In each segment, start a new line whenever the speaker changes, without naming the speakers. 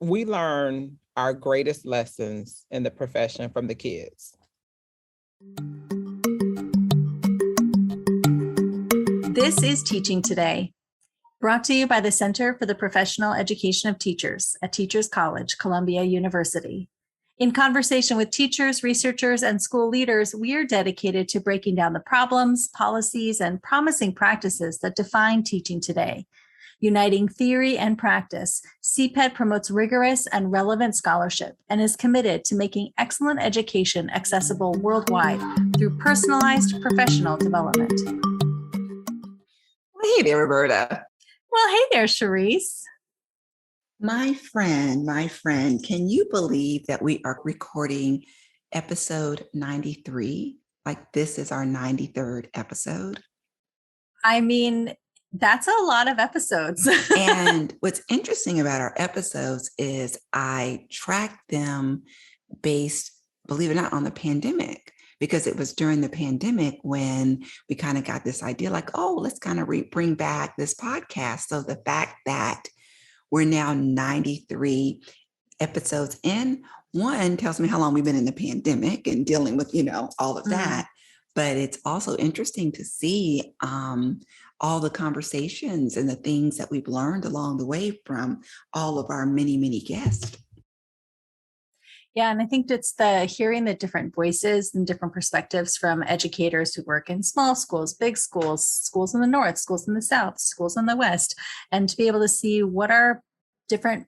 We learn our greatest lessons in the profession from the kids.
This is Teaching Today, brought to you by the Center for the Professional Education of Teachers at Teachers College, Columbia University. In conversation with teachers, researchers, and school leaders, we are dedicated to breaking down the problems, policies, and promising practices that define teaching today. Uniting theory and practice, CPET promotes rigorous and relevant scholarship and is committed to making excellent education accessible worldwide through personalized professional development.
Well, hey there, Roberta.
Well, hey there, Charisse.
My friend, can you believe that we are recording episode 93? Like this is our 93rd episode.
I mean, that's a lot of episodes.
And what's interesting about our episodes is I track them based, believe it or not, on the pandemic, because it was during the pandemic when we kind of got this idea like, oh, let's kind of bring back this podcast. So the fact that we're now 93 episodes in, one tells me how long we've been in the pandemic and dealing with, all of that. But it's also interesting to see all the conversations and the things that we've learned along the way from all of our many, many guests.
Yeah, and I think it's the hearing the different voices and different perspectives from educators who work in small schools, big schools, schools in the North, schools in the South, schools in the West, and to be able to see what are different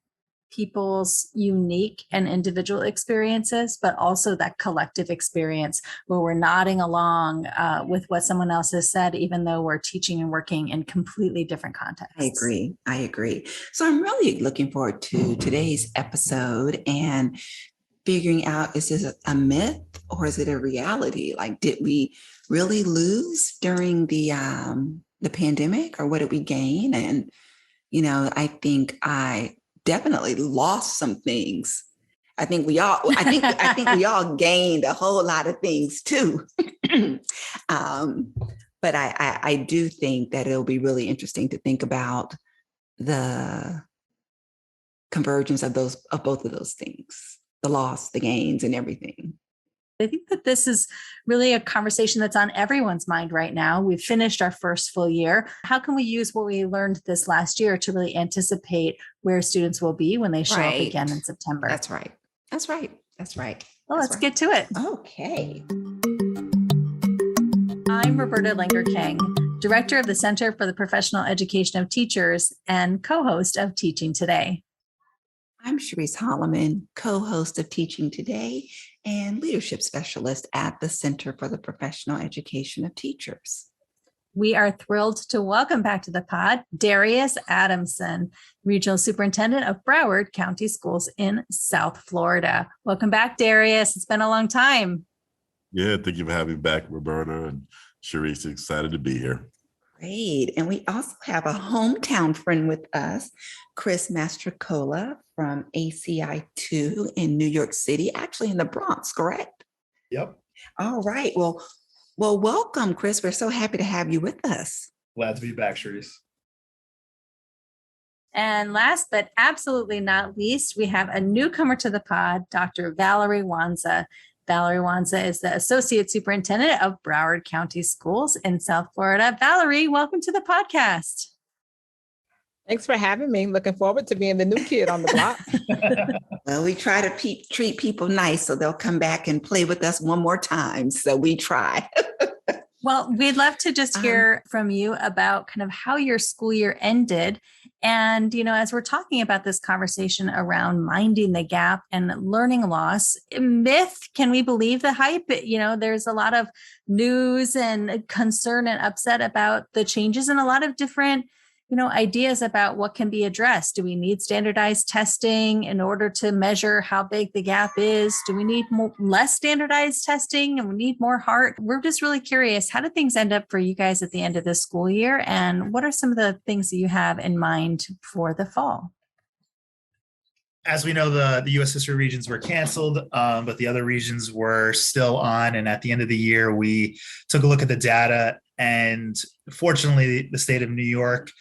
people's unique and individual experiences, but also that collective experience where we're nodding along with what someone else has said, even though we're teaching and working in completely different contexts.
I agree. So I'm really looking forward to today's episode and figuring out, is this a myth or is it a reality? Like, did we really lose during the pandemic, or what did we gain? And, I think I definitely lost some things. I think we all gained a whole lot of things too. But I do think that it'll be really interesting to think about the convergence of both of those things. The loss, the gains, and everything.
I think that this is really a conversation that's on everyone's mind right now. We've finished our first full year. How can we use what we learned this last year to really anticipate where students will be when they show up again in September?
That's right.
Well, let's get to it.
Okay.
I'm Roberta Langer-King, Director of the Center for the Professional Education of Teachers and co-host of Teaching Today.
I'm Charisse Holloman, co-host of Teaching Today and leadership specialist at the Center for the Professional Education of Teachers.
We are thrilled to welcome back to the pod Darius Adamson, Regional Superintendent of Broward County Schools in South Florida. Welcome back, Darius. It's been a long time.
Yeah, thank you for having me back, Roberta, and Charisse. Excited to be here.
Great. And we also have a hometown friend with us, Chris Mastrocola from ACI2 in New York City, actually in the Bronx, correct?
Yep.
All right. Well, welcome, Chris. We're so happy to have you with us.
Glad to be back, Charisse.
And last but absolutely not least, we have a newcomer to the pod, Dr. Valerie Wanza. Valerie Wanza is the Associate Superintendent of Broward County Schools in South Florida. Valerie, welcome to the podcast.
Thanks for having me. Looking forward to being the new kid on the block.
Well, we try to treat people nice so they'll come back and play with us one more time. So we try.
Well, we'd love to just hear from you about kind of how your school year ended. And, as we're talking about this conversation around minding the gap and learning loss, myth, can we believe the hype? There's a lot of news and concern and upset about the changes and a lot of different ideas about what can be addressed. Do we need standardized testing in order to measure how big the gap is? Do we need less standardized testing and we need more heart? We're just really curious, how did things end up for you guys at the end of this school year? And what are some of the things that you have in mind for the fall?
As we know, the U.S. history regions were canceled, but the other regions were still on. And at the end of the year, we took a look at the data. And fortunately, the state of New York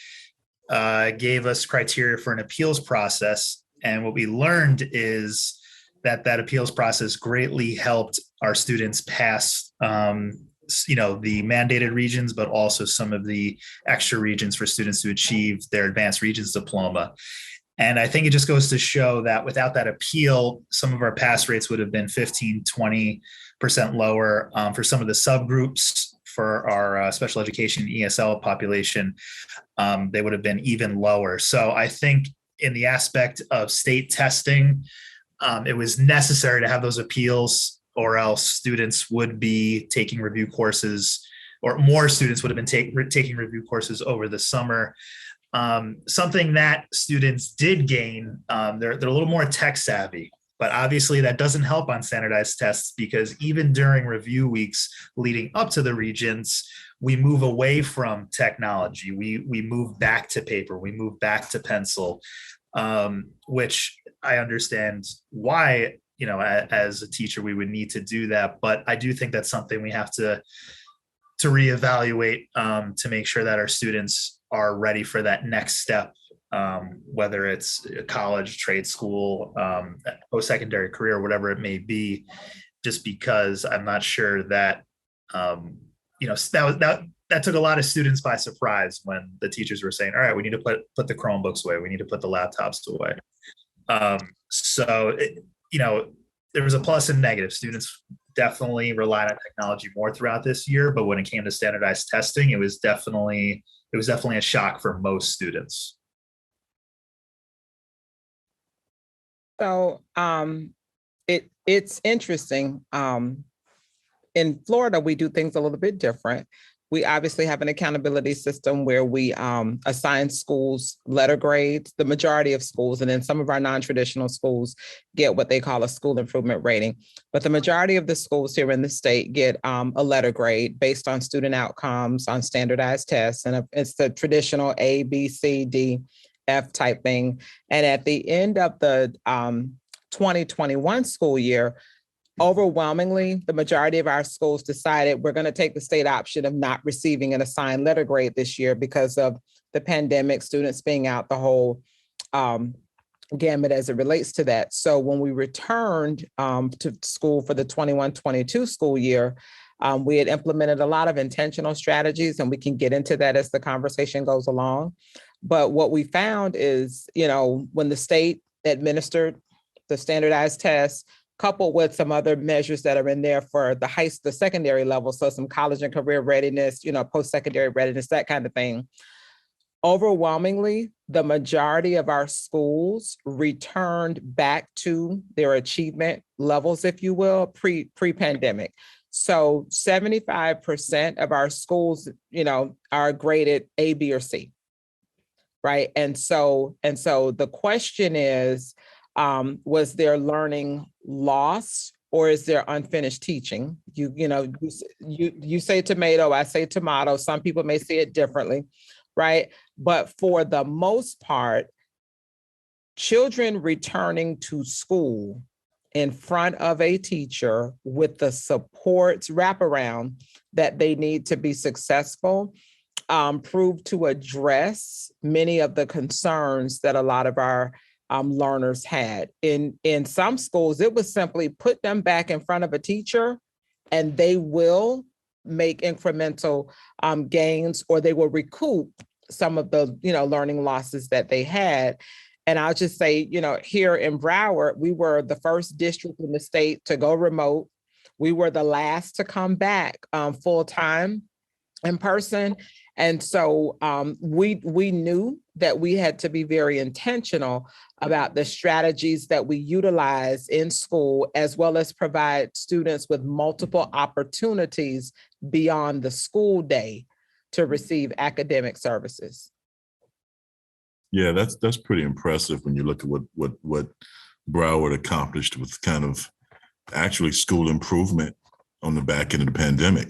gave us criteria for an appeals process And what we learned is that appeals process greatly helped our students pass, the mandated regions, but also some of the extra regions for students to achieve their advanced regions diploma. And I think it just goes to show that without that appeal, some of our pass rates would have been 15, 20% lower. For some of the subgroups for our special education ESL population, they would have been even lower. So I think in the aspect of state testing, it was necessary to have those appeals, or else students would be taking review courses, or more students would have been taking review courses over the summer. Something that students did gain, they're a little more tech savvy, but obviously that doesn't help on standardized tests, because even during review weeks leading up to the regions, we move away from technology. We move back to paper, we move back to pencil, which I understand why, as a teacher, we would need to do that. But I do think that's something we have to reevaluate, to make sure that our students are ready for that next step, whether it's college, trade school, post-secondary career, whatever it may be, just because I'm not sure that, that took a lot of students by surprise when the teachers were saying, all right, we need to put the Chromebooks away, we need to put the laptops away. There was a plus and negative. Students definitely relied on technology more throughout this year, but when it came to standardized testing, it was definitely a shock for most students.
So it's interesting. In Florida, we do things a little bit different. We obviously have an accountability system where we assign schools letter grades, the majority of schools, and then some of our non-traditional schools get what they call a school improvement rating. But the majority of the schools here in the state get a letter grade based on student outcomes, on standardized tests, and it's the traditional A, B, C, D, F type thing. And at the end of the 2021 school year, overwhelmingly, the majority of our schools decided we're going to take the state option of not receiving an assigned letter grade this year because of the pandemic, students being out, the whole gamut as it relates to that. So when we returned to school for the 21-22 school year, we had implemented a lot of intentional strategies, and we can get into that as the conversation goes along. But what we found is, when the state administered the standardized tests, coupled with some other measures that are in there for the secondary level, so some college and career readiness, post-secondary readiness, that kind of thing. Overwhelmingly, the majority of our schools returned back to their achievement levels, if you will, pre-pandemic. So 75% of our schools, are graded A, B, or C, right? And so the question is, was there learning loss, or is there unfinished teaching? You say tomato, I say tomato. Some people may see it differently, right? But for the most part, children returning to school in front of a teacher with the supports wraparound that they need to be successful, proved to address many of the concerns that a lot of our learners had. In some schools, it was simply put them back in front of a teacher and they will make incremental gains, or they will recoup some of the learning losses that they had. And I'll just say, here in Broward, we were the first district in the state to go remote. We were the last to come back full-time in person. And so we knew that we had to be very intentional about the strategies that we utilize in school, as well as provide students with multiple opportunities beyond the school day to receive academic services.
Yeah, that's pretty impressive when you look at what Broward accomplished with kind of actually school improvement on the back end of the pandemic.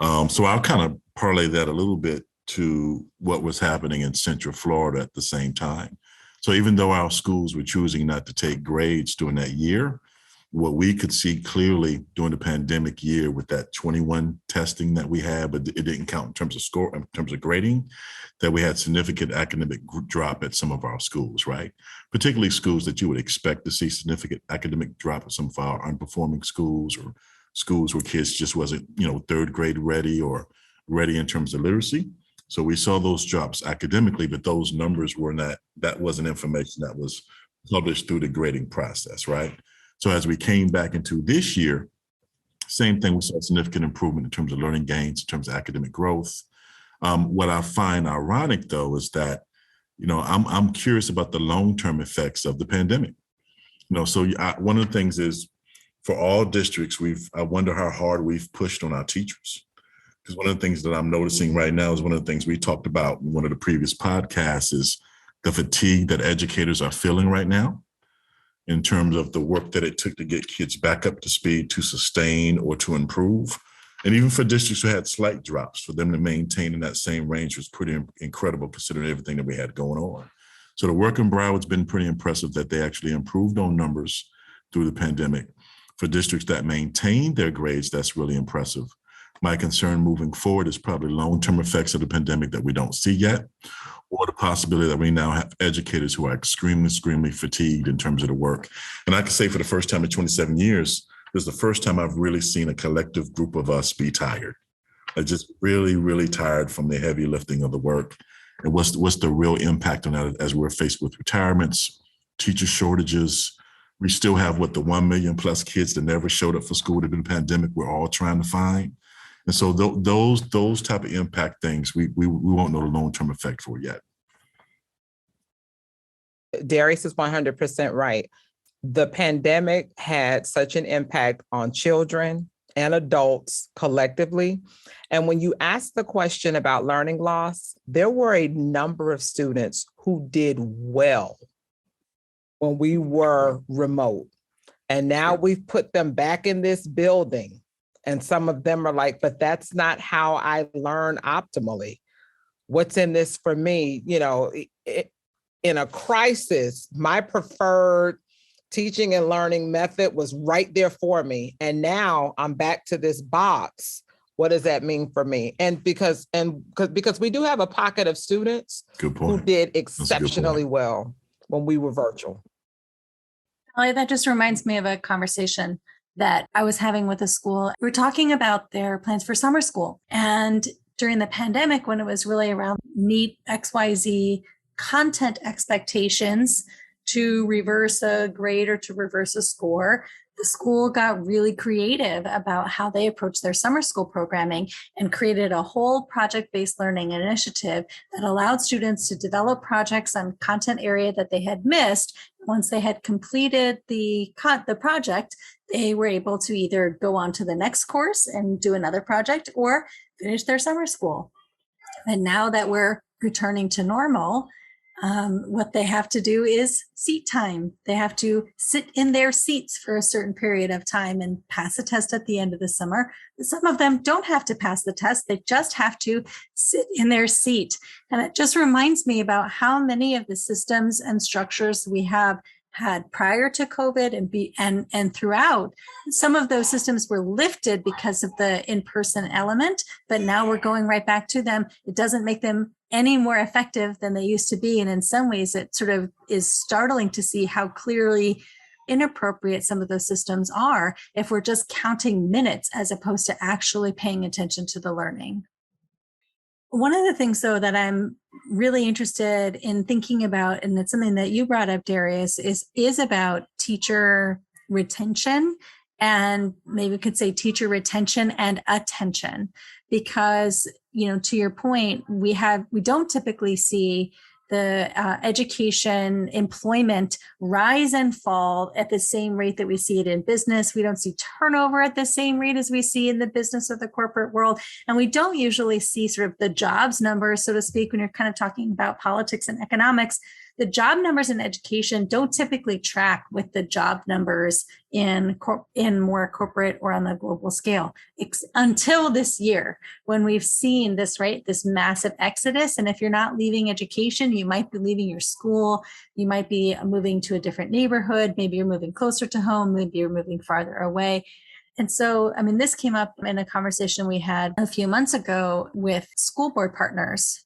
So I'll kind of parlay that a little bit to what was happening in Central Florida at the same time. So even though our schools were choosing not to take grades during that year, what we could see clearly during the pandemic year with that 21 testing that we had, but it didn't count in terms of score, in terms of grading, that we had significant academic drop at some of our schools, right? Particularly schools that you would expect to see significant academic drop at some of our underperforming schools, or schools where kids just wasn't, third grade ready or ready in terms of literacy. So we saw those drops academically, but those numbers were not, that wasn't information that was published through the grading process, right? So as we came back into this year, same thing, we saw significant improvement in terms of learning gains, in terms of academic growth. What I find ironic, though, is that, I'm curious about the long-term effects of the pandemic. So one of the things is, for all districts, I wonder how hard we've pushed on our teachers. Because one of the things that I'm noticing right now is one of the things we talked about in one of the previous podcasts is the fatigue that educators are feeling right now, in terms of the work that it took to get kids back up to speed, to sustain or to improve. And even for districts who had slight drops, for them to maintain in that same range was pretty incredible, considering everything that we had going on. So the work in Broward's been pretty impressive, that they actually improved on numbers through the pandemic. For districts that maintained their grades, that's really impressive. My concern moving forward is probably long-term effects of the pandemic that we don't see yet, or the possibility that we now have educators who are extremely fatigued in terms of the work. And I can say for the first time in 27 years, this is the first time I've really seen a collective group of us be tired. Like just really tired from the heavy lifting of the work. And what's the real impact on that as we're faced with retirements, teacher shortages. We still have the 1 million plus kids that never showed up for school during the pandemic we're all trying to find. And so those type of impact things, we won't know the long-term effect for yet.
Darius is 100% right. The pandemic had such an impact on children and adults collectively. And when you ask the question about learning loss, there were a number of students who did well when we were remote. And now we've put them back in this building. And some of them are like, but that's not how I learn optimally. What's in this for me? In a crisis, my preferred teaching and learning method was right there for me. And now I'm back to this box. What does that mean for me? And because we do have a pocket of students who did exceptionally well when we were virtual.
That just reminds me of a conversation that I was having with a school. We were talking about their plans for summer school. And during the pandemic, when it was really around meet XYZ content expectations to reverse a grade or to reverse a score, the school got really creative about how they approached their summer school programming and created a whole project-based learning initiative that allowed students to develop projects on content area that they had missed. Once they had completed the project, they were able to either go on to the next course and do another project or finish their summer school. And now that we're returning to normal, what they have to do is seat time. They have to sit in their seats for a certain period of time and pass a test at the end of the summer. Some of them don't have to pass the test. They just have to sit in their seat. And it just reminds me about how many of the systems and structures we have had prior to COVID and throughout. Some of those systems were lifted because of the in-person element, but now we're going right back to them. It doesn't make them any more effective than they used to be. And in some ways, it sort of is startling to see how clearly inappropriate some of those systems are if we're just counting minutes as opposed to actually paying attention to the learning. One of the things, though, that I'm really interested in thinking about, and it's something that you brought up, Darius, is about teacher retention, and maybe we could say teacher retention and attention, because, to your point, we don't typically see the education employment rise and fall at the same rate that we see it in business. We don't see turnover at the same rate as we see in the business or the corporate world. And we don't usually see sort of the jobs numbers, so to speak, when you're kind of talking about politics and economics, the job numbers in education don't typically track with the job numbers in more corporate or on the global scale until this year, when we've seen this, right? This massive exodus. And if you're not leaving education, you might be leaving your school. You might be moving to a different neighborhood. Maybe you're moving closer to home. Maybe you're moving farther away. And so, I mean, this came up in a conversation we had a few months ago with school board partners.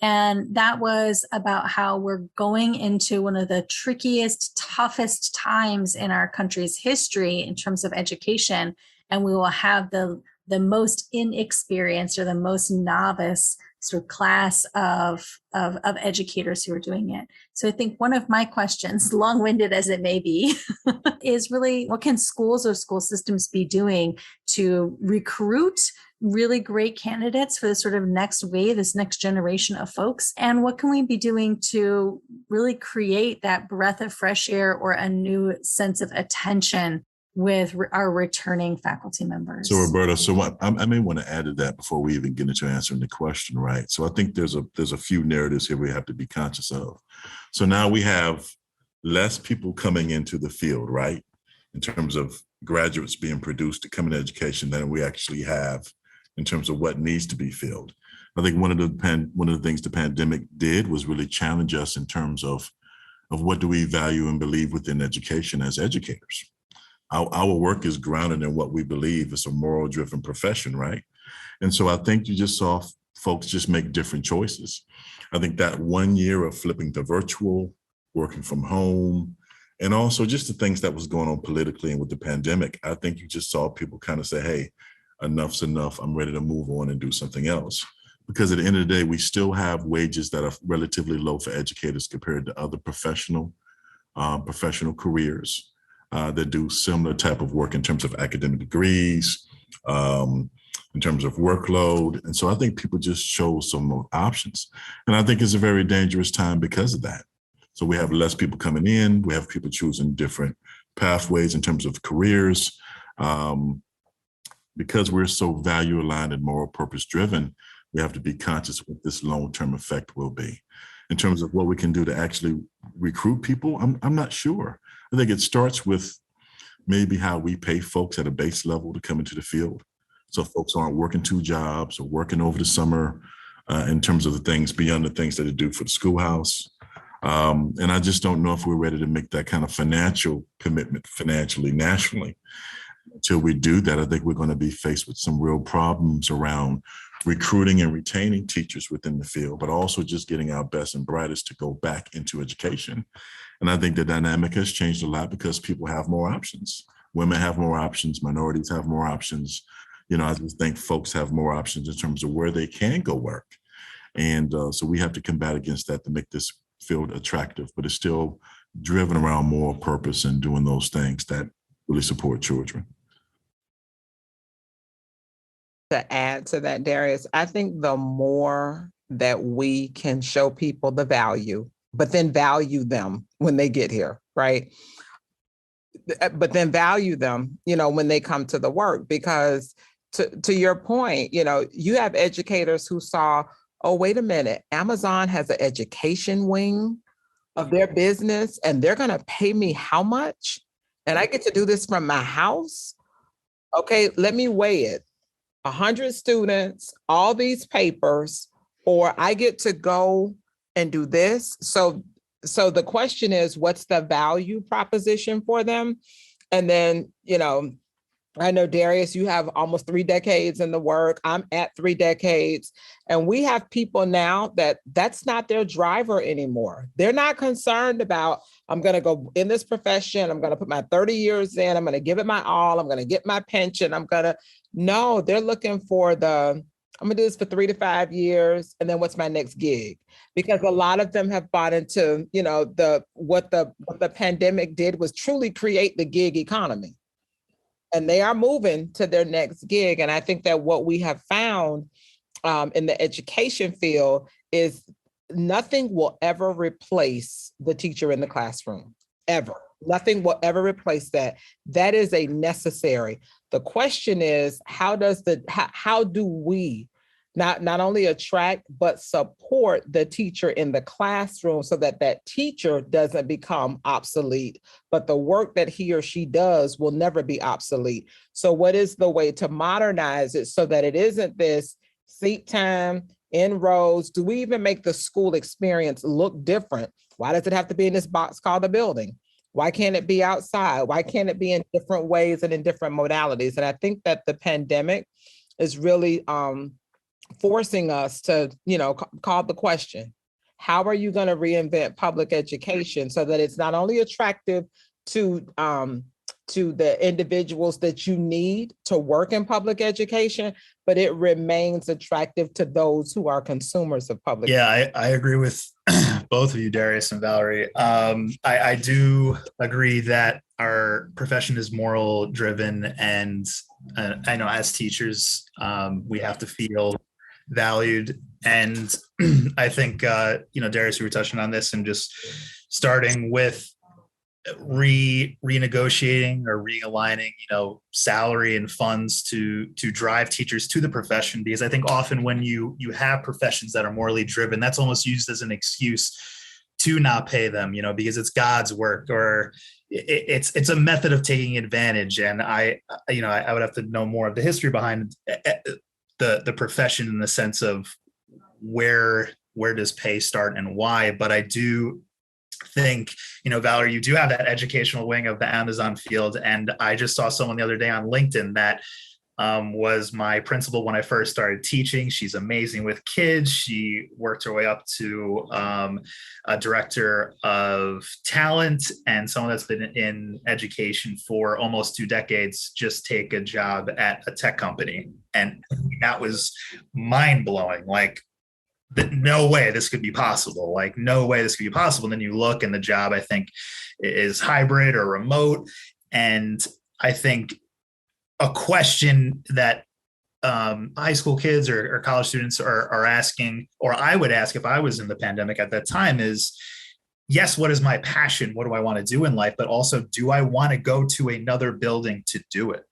And that was about how we're going into one of the trickiest, toughest times in our country's history in terms of education. And we will have the most inexperienced or the most novice sort of class of educators who are doing it. So I think one of my questions, long-winded as it may be, is really what can schools or school systems be doing to recruit really great candidates for this sort of next wave, this next generation of folks? And what can we be doing to really create that breath of fresh air or a new sense of attention with our returning faculty members?
So Roberta, I may want to add to that before we even get into answering the question, right? So I think there's a few narratives here we have to be conscious of. So now we have less people coming into the field, right? In terms of graduates being produced to come into education than we actually have in terms of what needs to be filled. I think one of the things the pandemic did was really challenge us in terms of what do we value and believe within education as educators. Our work is grounded in what we believe is a moral-driven profession, right? And so I think you just saw folks just make different choices. I think that 1 year of flipping to virtual, working from home, and also just the things that was going on politically and with the pandemic, I think you just saw people kind of say, hey, enough's enough. I'm ready to move on and do something else. Because at the end of the day, we still have wages that are relatively low for educators compared to other professional careers that do similar type of work in terms of academic degrees, in terms of workload. And so I think people just chose some more options. And I think it's a very dangerous time because of that. So we have less people coming in. We have people choosing different pathways in terms of careers. Because we're so value aligned and moral purpose driven, we have to be conscious what this long-term effect will be. In terms of what we can do to actually recruit people, I'm not sure. I think it starts with maybe how we pay folks at a base level to come into the field. So folks aren't working 2 jobs or working over the summer in terms of the things beyond the things that they do for the schoolhouse. And I just don't know if we're ready to make that kind of financial commitment financially, nationally. Until we do that, I think we're going to be faced with some real problems around recruiting and retaining teachers within the field, but also just getting our best and brightest to go back into education. And I think the dynamic has changed a lot because people have more options. Women have more options, minorities have more options. You know, I just think folks have more options in terms of where they can go work. And so we have to combat against that to make this field attractive, but it's still driven around moral purpose and doing those things that really support children.
To add to that, Darius, I think the more that we can show people the value, but then value them when they get here, right? But then value them, you know, when they come to the work, because to your point, you know, you have educators who saw, oh, wait a minute, Amazon has an education wing of their business and they're going to pay me how much? And I get to do this from my house. Okay, let me weigh it. 100 students, all these papers, or I get to go and do this. So the question is, what's the value proposition for them? And then, you know, I know, Darius, you have almost 3 decades in the work. I'm at 3 decades. And we have people now that's not their driver anymore. They're not concerned about, I'm going to go in this profession. I'm going to put my 30 years in. I'm going to give it my all. I'm going to get my pension. No, they're looking for I'm going to do this for 3 to 5 years. And then what's my next gig? Because a lot of them have bought into, you know, what the pandemic did was truly create the gig economy. And they are moving to their next gig. And I think that what we have found in the education field is nothing will ever replace the teacher in the classroom, ever. Nothing will ever replace that. That is a necessary. The question is, how do we not only attract, but support the teacher in the classroom so that that teacher doesn't become obsolete, but the work that he or she does will never be obsolete. So what is the way to modernize it so that it isn't this seat time, in rows? Do we even make the school experience look different? Why does it have to be in this box called a building? Why can't it be outside? Why can't it be in different ways and in different modalities? And I think that the pandemic is really forcing us to, call the question, how are you going to reinvent public education so that it's not only attractive to the individuals that you need to work in public education, but it remains attractive to those who are consumers of public.
Yeah, I agree with both of you, Darius and Valerie. I do agree that our profession is moral driven, and I know as teachers, we have to feel valued. And I think, Darius, you were touching on this and just starting with renegotiating or realigning, salary and funds to drive teachers to the profession. Because I think often when you have professions that are morally driven, that's almost used as an excuse to not pay them, because it's God's work, or it's a method of taking advantage. And I would have to know more of the history behind the profession in the sense of where does pay start and why. But I do think, Valerie, you do have that educational wing of the Amazon field. And I just saw someone the other day on LinkedIn that was my principal when I first started teaching. She's amazing with kids. She worked her way up to a director of talent, and someone that's been in education for almost 2 decades just take a job at a tech company. And that was mind blowing. Like, no way this could be possible. Like, no way this could be possible. And then you look, and the job, I think, is hybrid or remote. And I think a question that high school kids or college students are asking, or I would ask if I was in the pandemic at that time, is, yes, what is my passion? What do I want to do in life? But also, do I want to go to another building to do it?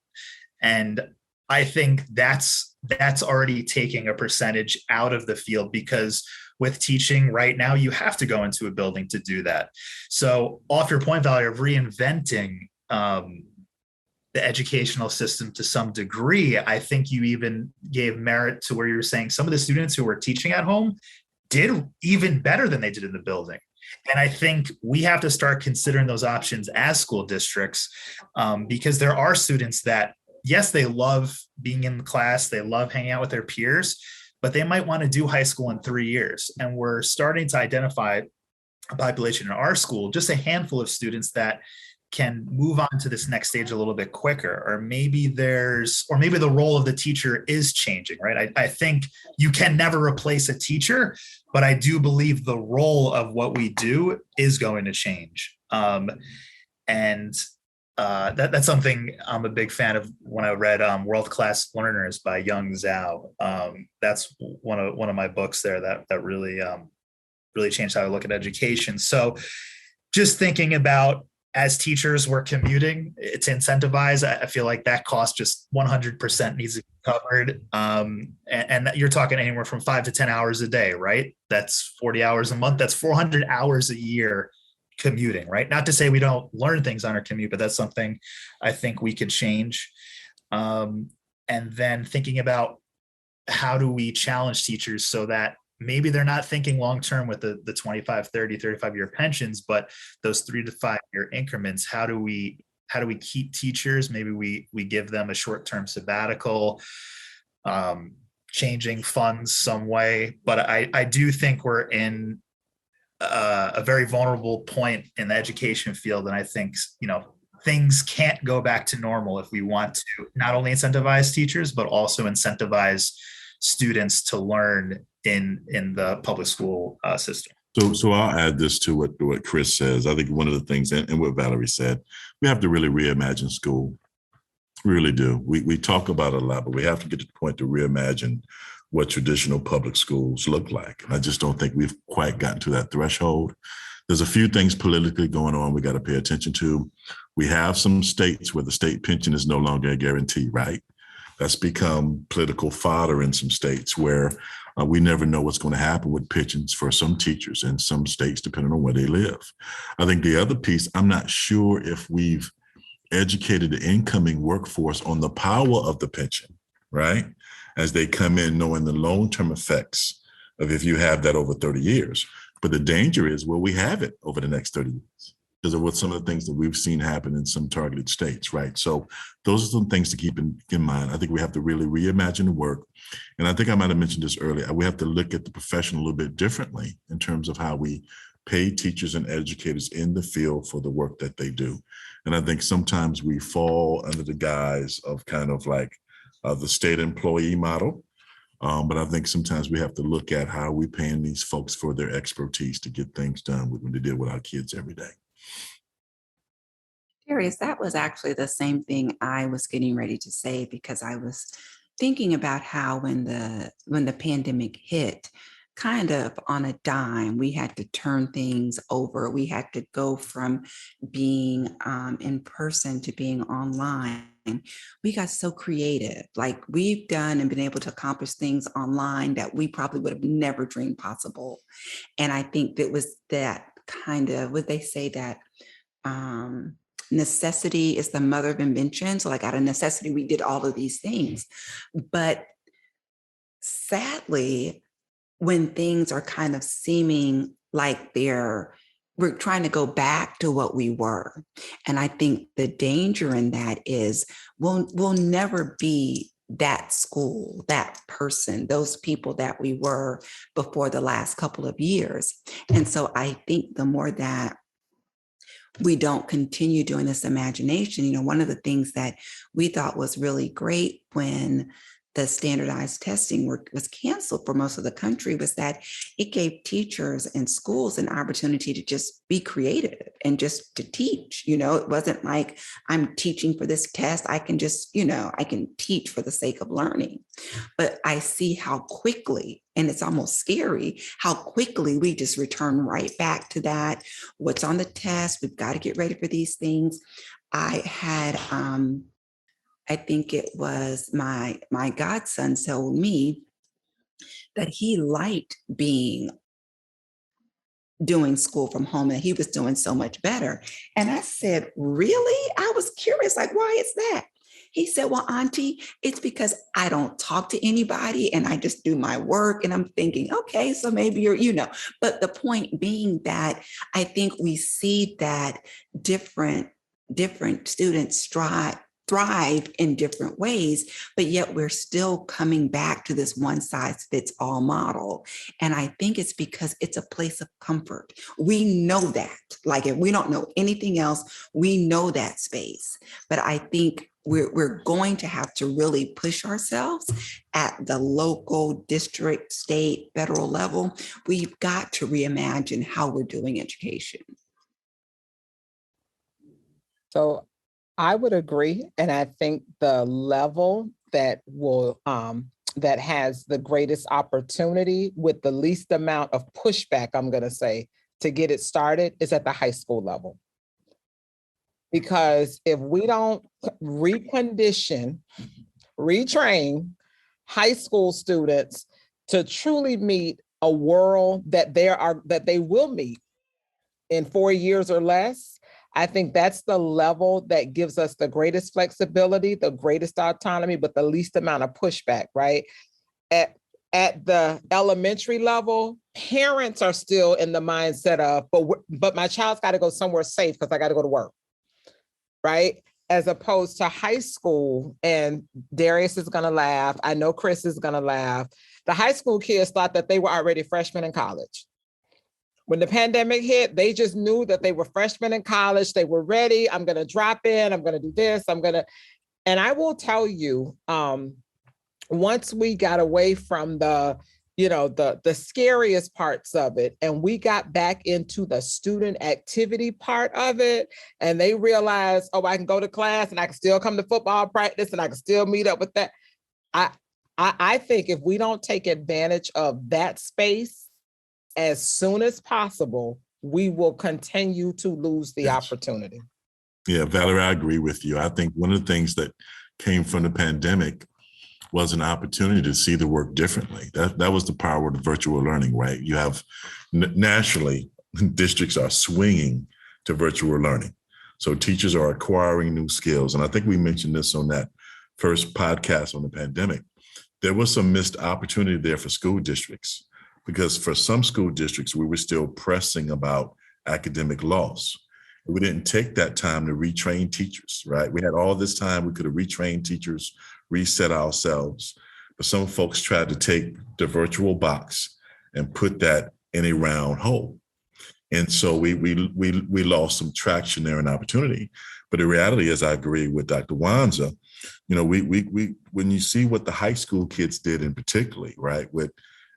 And I think that's already taking a percentage out of the field, because with teaching right now, you have to go into a building to do that. So off your point, Valerie, of reinventing the educational system to some degree, I think you even gave merit to where you were saying some of the students who were teaching at home did even better than they did in the building. And I think we have to start considering those options as school districts, because there are students that, yes, they love being in class, they love hanging out with their peers, but they might want to do high school in 3 years. And we're starting to identify a population in our school, just a handful of students that can move on to this next stage a little bit quicker. Or maybe the role of the teacher is changing, right? I think you can never replace a teacher, but I do believe the role of what we do is going to change. That's something I'm a big fan of. When I read World Class Learners by Young Zhao, that's one of my books there that really changed how I look at education. So just thinking about, as teachers, we're commuting to incentivize. I feel like that cost just 100% needs to be covered. And you're talking anywhere from 5 to 10 hours a day, right? That's 40 hours a month. That's 400 hours a year commuting, right? Not to say we don't learn things on our commute, but that's something I think we could change. And then thinking about, how do we challenge teachers so that maybe they're not thinking long-term with the 25, 30, 35-year pensions, but those 3 to 5 year increments. How do we keep teachers? Maybe we give them a short-term sabbatical, changing funds some way. But I do think we're in a very vulnerable point in the education field. And I think, things can't go back to normal if we want to not only incentivize teachers, but also incentivize students to learn in the public school system.
So I'll add this to what Chris says. I think one of the things, and what Valerie said, we have to really reimagine school. We really do. We talk about it a lot, but we have to get to the point to reimagine what traditional public schools look like. And I just don't think we've quite gotten to that threshold. There's a few things politically going on we got to pay attention to. We have some states where the state pension is no longer a guarantee, right? That's become political fodder in some states where we never know what's going to happen with pensions for some teachers in some states, depending on where they live. I think the other piece, I'm not sure if we've educated the incoming workforce on the power of the pension, right? As they come in knowing the long-term effects of if you have that over 30 years. But the danger is, will we have it over the next 30 years? Because of what some of the things that we've seen happen in some targeted states, right? So those are some things to keep in mind. I think we have to really reimagine the work. And I think I might have mentioned this earlier. We have to look at the profession a little bit differently in terms of how we pay teachers and educators in the field for the work that they do. And I think sometimes we fall under the guise of kind of like the state employee model. But I think sometimes we have to look at how we're paying these folks for their expertise to get things done when they deal with our kids every day.
Darius, that was actually the same thing I was getting ready to say, because I was thinking about how when the pandemic hit, kind of on a dime, we had to turn things over. We had to go from being in person to being online. We got so creative. Like, we've done and been able to accomplish things online that we probably would have never dreamed possible. And I think that was that kind of, would they say that necessity is the mother of invention? So like, out of necessity, we did all of these things. But sadly, when things are kind of seeming like we're trying to go back to what we were. And I think the danger in that is we'll never be that school, that person, those people that we were before the last couple of years. And so I think the more that we don't continue doing this imagination, one of the things that we thought was really great when the standardized testing was canceled for most of the country was that it gave teachers and schools an opportunity to just be creative and just to teach. It wasn't like, I'm teaching for this test. I can just, I can teach for the sake of learning. But I see how quickly, and it's almost scary, how quickly we just return right back to that. What's on the test? We've got to get ready for these things. I had, I think it was my godson told me that he liked doing school from home, and he was doing so much better. And I said, really? I was curious, like, why is that? He said, well, Auntie, it's because I don't talk to anybody and I just do my work. And I'm thinking, okay, so maybe you're, but the point being that I think we see that different students thrive in different ways, but yet we're still coming back to this one size fits all model. And I think it's because it's a place of comfort. We know that, like, if we don't know anything else, we know that space. But I think we're going to have to really push ourselves at the local, district, state, federal level. We've got to reimagine how we're doing education.
So I would agree. And I think the level that that has the greatest opportunity with the least amount of pushback, I'm going to say, to get it started is at the high school level. Because if we don't recondition, retrain high school students to truly meet a world that they will meet in 4 years or less, I think that's the level that gives us the greatest flexibility, the greatest autonomy, but the least amount of pushback, right? At the elementary level, parents are still in the mindset of, but my child's got to go somewhere safe because I got to go to work, right? As opposed to high school, and Darius is going to laugh. I know Chris is going to laugh. The high school kids thought that they were already freshmen in college. When the pandemic hit, they just knew that they were freshmen in college. They were ready. I'm going to drop in. I'm going to do this. And I will tell you, once we got away from the scariest parts of it, and we got back into the student activity part of it, and they realized, oh, I can go to class and I can still come to football practice and I can still meet up with that. I think if we don't take advantage of that space as soon as possible, we will continue to lose the opportunity.
Yeah, Valerie, I agree with you. I think one of the things that came from the pandemic was an opportunity to see the work differently. That was the power of the virtual learning, right? You have nationally, districts are swinging to virtual learning. So teachers are acquiring new skills. And I think we mentioned this on that first podcast on the pandemic. There was some missed opportunity there for school districts, because for some school districts, we were still pressing about academic loss. We didn't take that time to retrain teachers, right? We had all this time, we could have retrained teachers, reset ourselves. But some folks tried to take the virtual box and put that in a round hole. And so we lost some traction there and opportunity. But the reality is, I agree with Dr. Wanza. You know, we when you see what the high school kids did in particular, right, with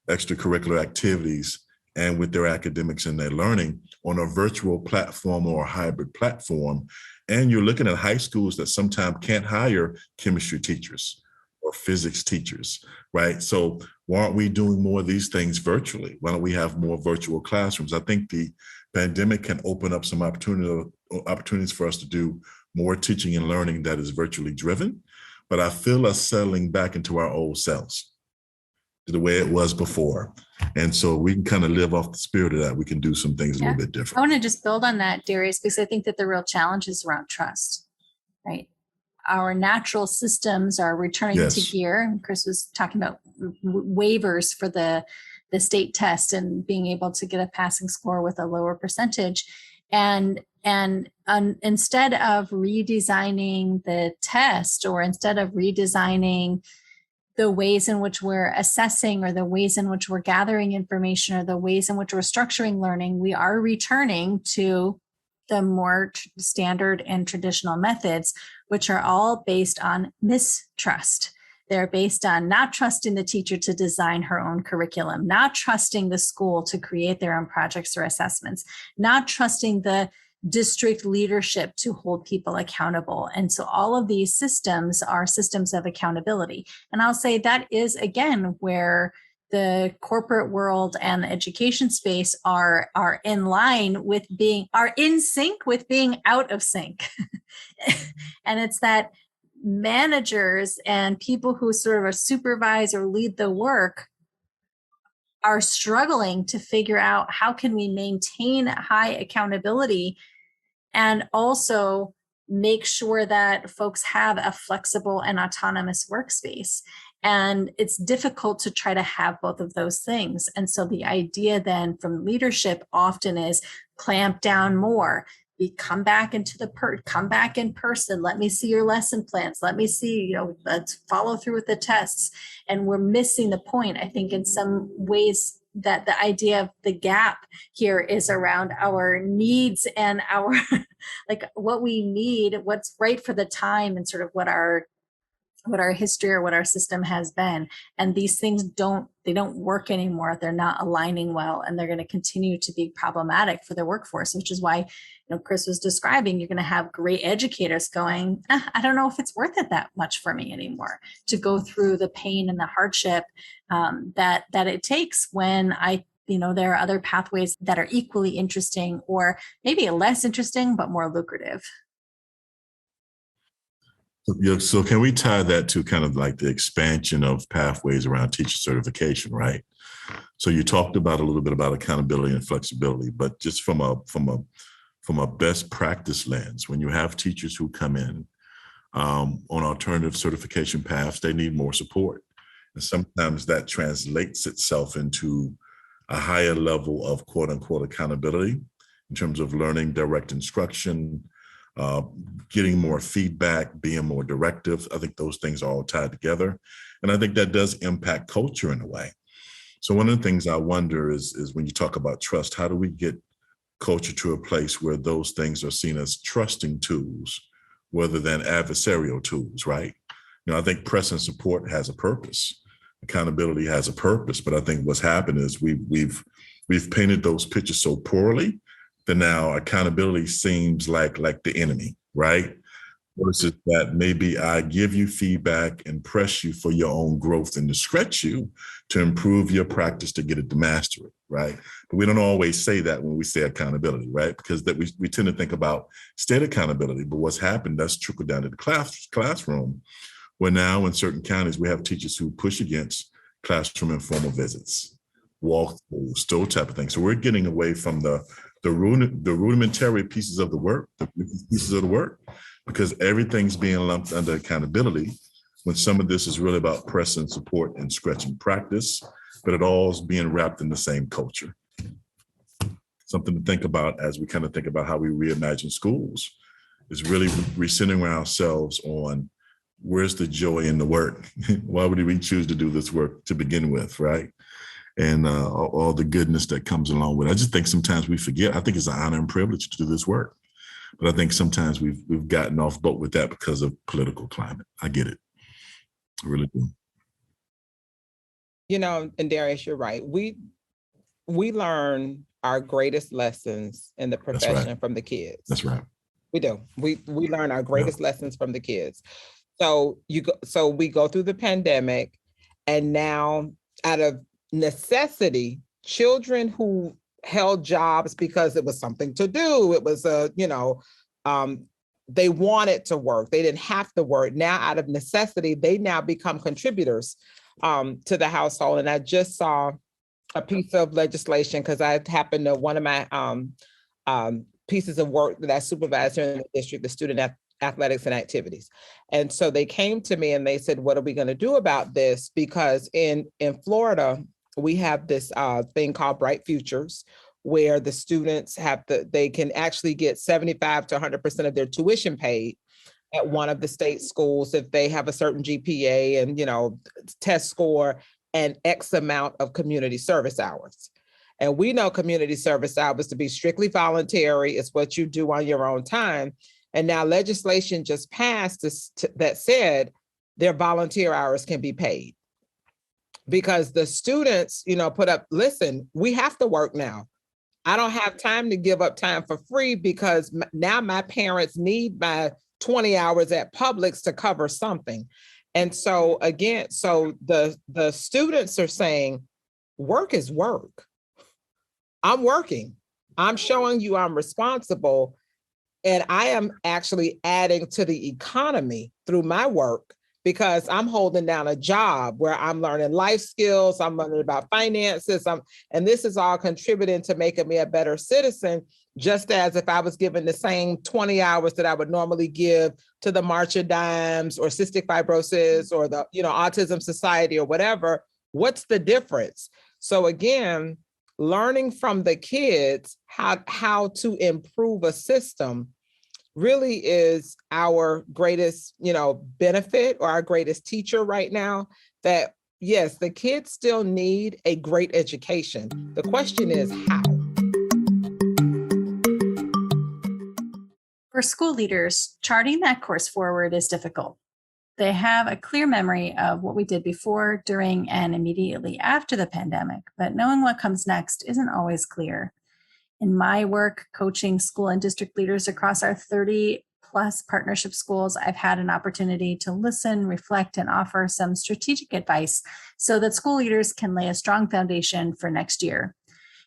extracurricular activities and with their academics and their learning on a virtual platform or a hybrid platform, and you're looking at high schools that sometimes can't hire chemistry teachers or physics teachers, right? So why aren't we doing more of these things virtually? Why don't we have more virtual classrooms? I think the pandemic can open up some opportunities for us to do more teaching and learning that is virtually driven. But I feel us settling back into our old selves, to the way it was before. And so we can kind of live off the spirit of that. We can do some things a little bit different.
I want to just build on that, Darius, because I think that the real challenge is around trust, right? Our natural systems are returning to gear. Chris was talking about waivers for the state test and being able to get a passing score with a lower percentage. And instead of redesigning the test, or instead of redesigning the ways in which we're assessing, or the ways in which we're gathering information, or the ways in which we're structuring learning, we are returning to the more standard and traditional methods, which are all based on mistrust. They're based on not trusting the teacher to design her own curriculum, not trusting the school to create their own projects or assessments, not trusting the district leadership to hold people accountable. And so all of these systems are systems of accountability. And I'll say that is, again, where the corporate world and the education space are in line with are in sync with being out of sync. And it's that managers and people who sort of supervise or lead the work are struggling to figure out how can we maintain high accountability and also make sure that folks have a flexible and autonomous workspace. And it's difficult to try to have both of those things. And so the idea then from leadership often is clamp down more. Come back in person. Let me see your lesson plans. Let me see, let's follow through with the tests. And we're missing the point. I think in some ways that the idea of the gap here is around our needs and our, like what we need, what's right for the time, and sort of what our history or what our system has been. And these things don't work anymore. They're not aligning well, and they're going to continue to be problematic for the workforce, which is why, Chris was describing, you're going to have great educators going, I don't know if it's worth it that much for me anymore to go through the pain and the hardship that it takes when there are other pathways that are equally interesting, or maybe less interesting, but more lucrative.
So can we tie that to kind of like the expansion of pathways around teacher certification, right? So you talked about a little bit about accountability and flexibility, but just from a best practice lens, when you have teachers who come in on alternative certification paths, they need more support. And sometimes that translates itself into a higher level of quote unquote accountability in terms of learning direct instruction, getting more feedback, being more directive. I think those things are all tied together. And I think that does impact culture in a way. So one of the things I wonder is when you talk about trust, how do we get culture to a place where those things are seen as trusting tools rather than adversarial tools, right? I think press and support has a purpose. Accountability has a purpose, but I think what's happened is we've painted those pictures so poorly that now accountability seems like the enemy, right? Versus that maybe I give you feedback and press you for your own growth and to stretch you to improve your practice to get it to master it, right? But we don't always say that when we say accountability, right? Because that we tend to think about state accountability, but what's happened, that's trickled down to the classroom, Where now in certain counties, we have teachers who push against classroom informal visits, walkthroughs, those type of things. So we're getting away from the rudimentary pieces of the work, because everything's being lumped under accountability, when some of this is really about press and support and scratch and practice, but it all is being wrapped in the same culture. Something to think about as we kind of think about how we reimagine schools is really recentering ourselves on where's the joy in the work? Why would we choose to do this work to begin with, right? And all the goodness that comes along with it. I just think sometimes we forget. I think it's an honor and privilege to do this work, but I think sometimes we've gotten off boat with that because of political climate. I get it. I really do.
You know, and Darius, you're right. We learn our greatest lessons in the profession from the kids.
That's right.
We do. We learn our greatest lessons from the kids. So we go through the pandemic, and now out of necessity, children who held jobs because it was something to do, it was they wanted to work, they didn't have to work. Now out of necessity, they now become contributors to the household. And I just saw a piece of legislation because I happened to, one of my pieces of work that I supervise here in the district, the student athletics and activities. And so they came to me and they said, what are we going to do about this? Because in Florida, we have this thing called Bright Futures, where the students they can actually get 75 to 100% of their tuition paid at one of the state schools if they have a certain GPA and, test score and X amount of community service hours. And we know community service hours to be strictly voluntary. It's what you do on your own time. And now legislation just passed that said their volunteer hours can be paid. Because the students, put up, listen, we have to work now. I don't have time to give up time for free because now my parents need my 20 hours at Publix to cover something. And so again, the students are saying, work is work. I'm working. I'm showing you I'm responsible. And I am actually adding to the economy through my work because I'm holding down a job where I'm learning life skills, I'm learning about finances, and this is all contributing to making me a better citizen, just as if I was given the same 20 hours that I would normally give to the March of Dimes or cystic fibrosis or the Autism Society or whatever. What's the difference? So again, learning from the kids how to improve a system really is our greatest, benefit or our greatest teacher right now. That yes, the kids still need a great education. The question is how.
For school leaders, charting that course forward is difficult. They have a clear memory of what we did before, during, and immediately after the pandemic, but knowing what comes next isn't always clear. In my work coaching school and district leaders across our 30 plus partnership schools, I've had an opportunity to listen, reflect, and offer some strategic advice so that school leaders can lay a strong foundation for next year.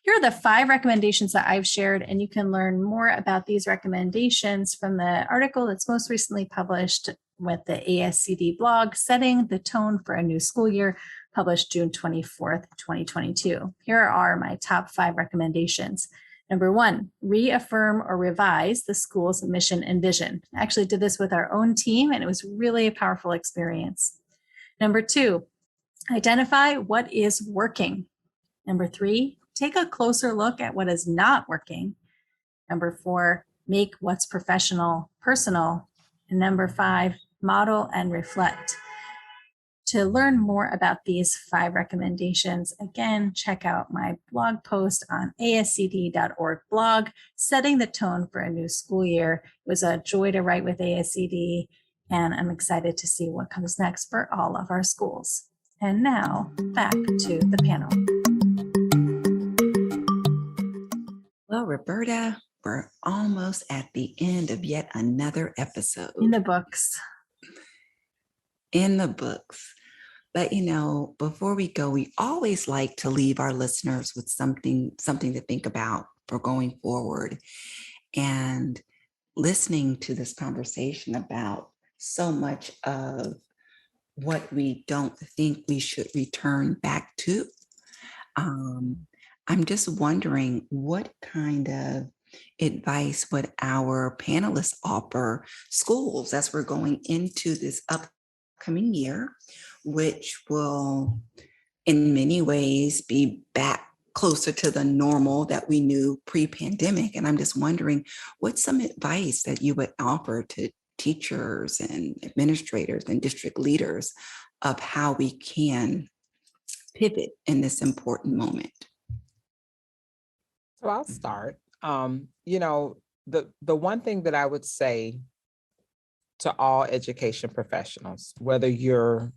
Here are the 5 recommendations that I've shared, and you can learn more about these recommendations from the article that's most recently published with the ASCD blog, Setting the Tone for a New School Year, published June 24th, 2022. Here are my top 5 recommendations. Number 1, reaffirm or revise the school's mission and vision. I actually did this with our own team, and it was really a powerful experience. Number 2, identify what is working. Number 3, take a closer look at what is not working. Number 4, make what's professional personal. And number 5, model and reflect. To learn more about these 5 recommendations, again, check out my blog post on ascd.org blog, Setting the Tone for a New School Year. It was a joy to write with ASCD, and I'm excited to see what comes next for all of our schools. And now, back to the panel.
Well, Roberta, we're almost at the end of yet another episode.
In the books.
In the books. But, before we go, we always like to leave our listeners with something to think about for going forward. And listening to this conversation about so much of what we don't think we should return back to. I'm just wondering what kind of advice would our panelists offer schools as we're going into this upcoming year, which will in many ways be back closer to the normal that we knew pre-pandemic. And I'm just wondering what's some advice that you would offer to teachers and administrators and district leaders of how we can pivot in this important moment?
So I'll start. The one thing that I would say to all education professionals, whether you're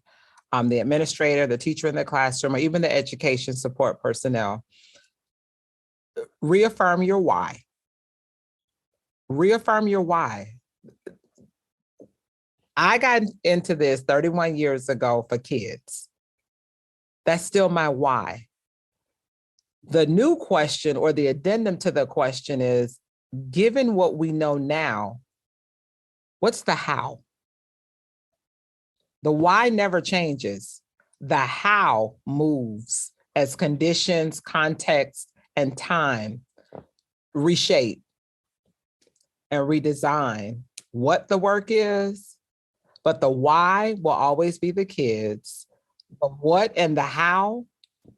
the administrator, the teacher in the classroom, or even the education support personnel, reaffirm your why. Reaffirm your why. I got into this 31 years ago for kids. That's still my why. The new question or the addendum to the question is, given what we know now, what's the how? The why never changes. The how moves as conditions, context, and time reshape and redesign what the work is, but the why will always be the kids. The what and the how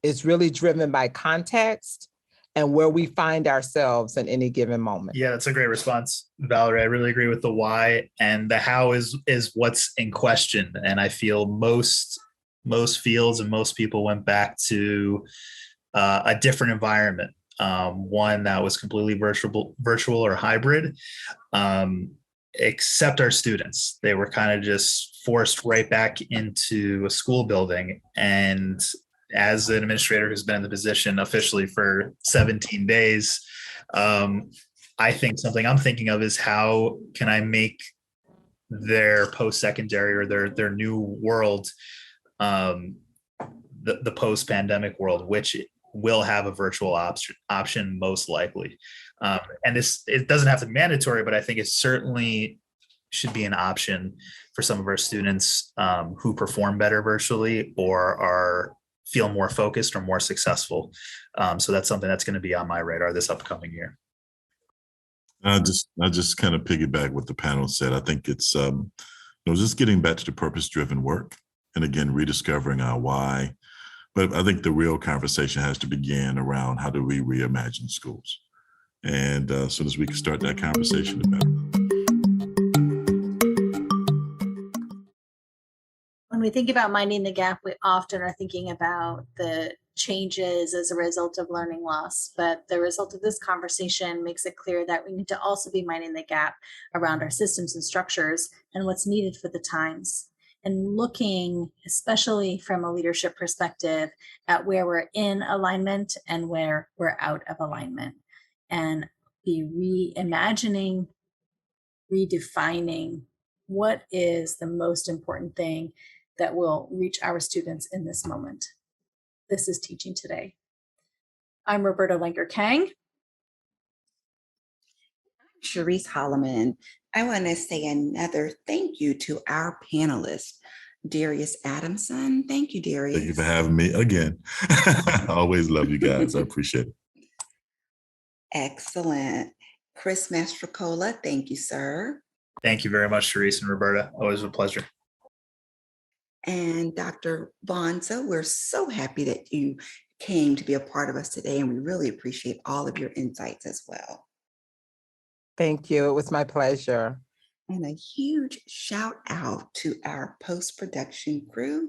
is really driven by context and where we find ourselves in any given moment.
Yeah, that's a great response, Valerie. I really agree with the why, and the how is what's in question. And I feel most fields and most people went back to a different environment, one that was completely virtual or hybrid, except our students. They were kind of just forced right back into a school building. And as an administrator who's been in the position officially for 17 days, I think something I'm thinking of is how can I make their post-secondary or their new world, the post-pandemic world, which will have a virtual option most likely. And it doesn't have to be mandatory, but I think it certainly should be an option for some of our students who perform better virtually or feel more focused or more successful. So that's something that's going to be on my radar this upcoming year.
I just kind of piggyback what the panel said. I think it's just getting back to the purpose-driven work and again rediscovering our why. But I think the real conversation has to begin around how do we reimagine schools, and as soon as we can start that conversation, the better.
When we think about minding the gap, we often are thinking about the changes as a result of learning loss. But the result of this conversation makes it clear that we need to also be minding the gap around our systems and structures and what's needed for the times. And looking, especially from a leadership perspective, at where we're in alignment and where we're out of alignment. And be reimagining, redefining what is the most important thing that will reach our students in this moment. This is Teaching Today. I'm Roberta Lenker-Kang.
I'm Sharice Holloman. I want to say another thank you to our panelists, Darius Adamson. Thank you, Darius.
Thank you for having me again. I always love you guys. I appreciate it.
Excellent. Chris Mastrocola, thank you, sir.
Thank you very much, Sharice and Roberta. Always a pleasure.
And Dr. Wanza, we're so happy that you came to be a part of us today, and we really appreciate all of your insights as well.
Thank you. It was my pleasure.
And a huge shout out to our post-production crew,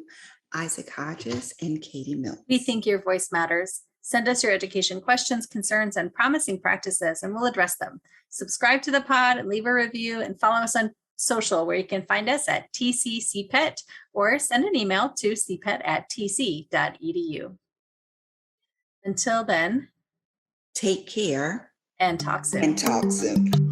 Isaac Hodges and Katie Mills.
We think your voice matters. Send us your education questions, concerns, and promising practices, and we'll address them. Subscribe to the pod, leave a review, and follow us on social, where you can find us at TC-CPET, or send an email to cpet@tc.edu. Until then,
take care
and talk soon.
And talk soon.